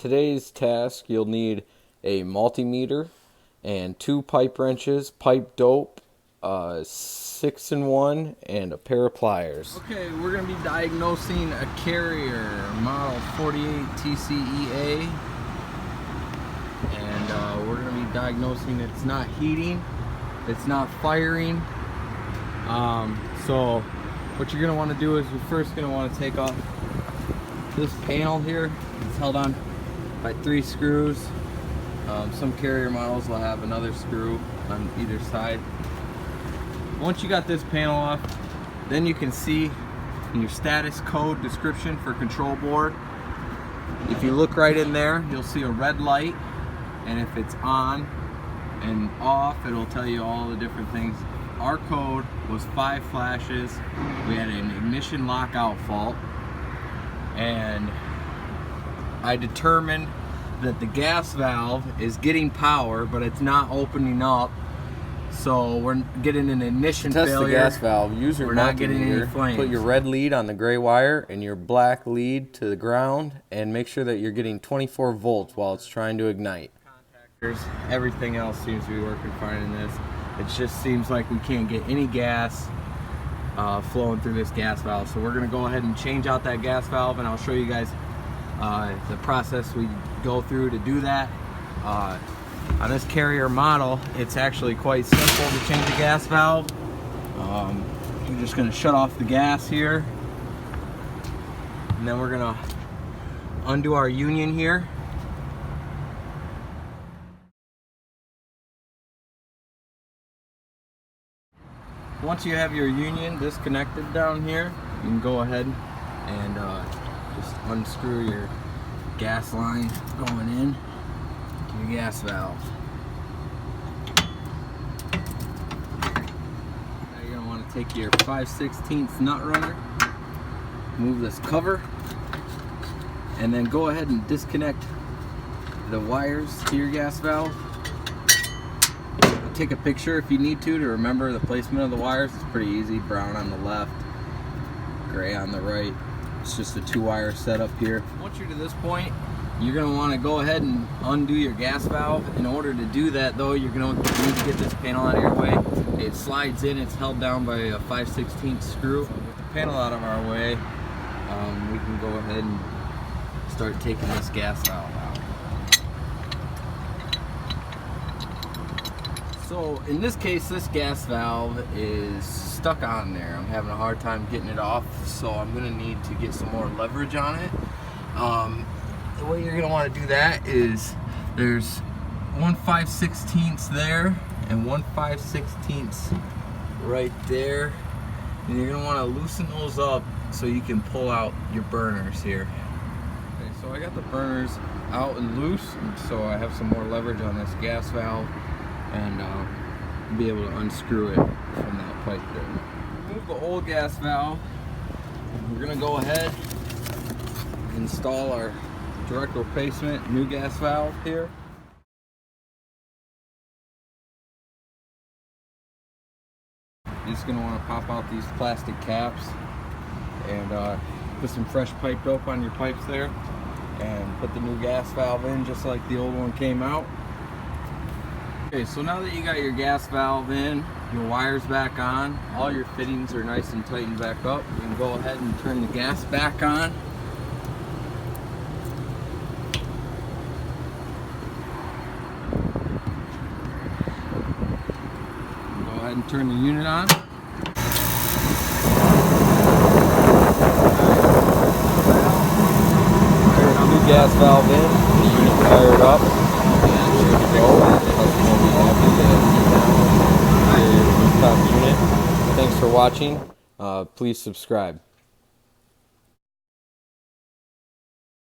today's task, you'll need a multimeter and 2 pipe wrenches, pipe dope, 6-in-1, and a pair of pliers. Okay, we're going to be diagnosing a carrier, model 48 TCEA. And we're going to be diagnosing it's not heating, it's not firing. So what you're going to want to do is you're first going to want to take off this panel here. It's held on by 3 screws. Some carrier models will have another screw on either side. Once you got this panel off, then you can see in your status code description for control board, if you look right in there, you'll see a red light, and if it's on and off, it'll tell you all the different things. Our code was 5 flashes. We had an ignition lockout fault, and I determined that the gas valve is getting power, but it's not opening up. So we're getting an ignition failure. Test the gas valve. Use your multimeter. We're not getting any flames. Put your red lead on the gray wire and your black lead to the ground, and make sure that you're getting 24 volts while it's trying to ignite. Everything else seems to be working fine in this. It just seems like we can't get any gas flowing through this gas valve. So we're going to go ahead and change out that gas valve, and I'll show you guys the process we go through to do that. On this carrier model, it's actually quite simple to change the gas valve. You're just going to shut off the gas here, and then we're going to undo our union here. Once you have your union disconnected down here, you can go ahead and just unscrew your gas line going in to your gas valve. Now you're going to want to take your 5/16 nut runner, move this cover, and then go ahead and disconnect the wires to your gas valve. Take a picture if you need to remember the placement of the wires. It's pretty easy. Brown on the left, gray on the right. It's just a 2-wire setup here. Once you're to this point, you're going to want to go ahead and undo your gas valve. In order to do that, though, you're going to need to get this panel out of your way. It slides in. It's held down by a 5/16 screw. With the panel out of our way, we can go ahead and start taking this gas valve out. So in this case, this gas valve is stuck on there. I'm having a hard time getting it off, so I'm going to need to get some more leverage on it. The way you're going to want to do that is there's 1 5/16 there and 1 5/16 right there, and you're going to want to loosen those up so you can pull out your burners here. Okay, so I got the burners out and loose, so I have some more leverage on this gas valve, and be able to unscrew it from that pipe there. Remove the old gas valve. We're going to go ahead and install our direct replacement new gas valve here. You're just going to want to pop out these plastic caps and put some fresh pipe dope on your pipes there, and put the new gas valve in just like the old one came out. Okay, so now that you got your gas valve in, your wires back on, all your fittings are nice and tightened back up, you can go ahead and turn the gas back on. Go ahead and turn the unit on. Turn the new gas valve in, the unit fired up, and here we go. Unit. Thanks for watching. Please subscribe.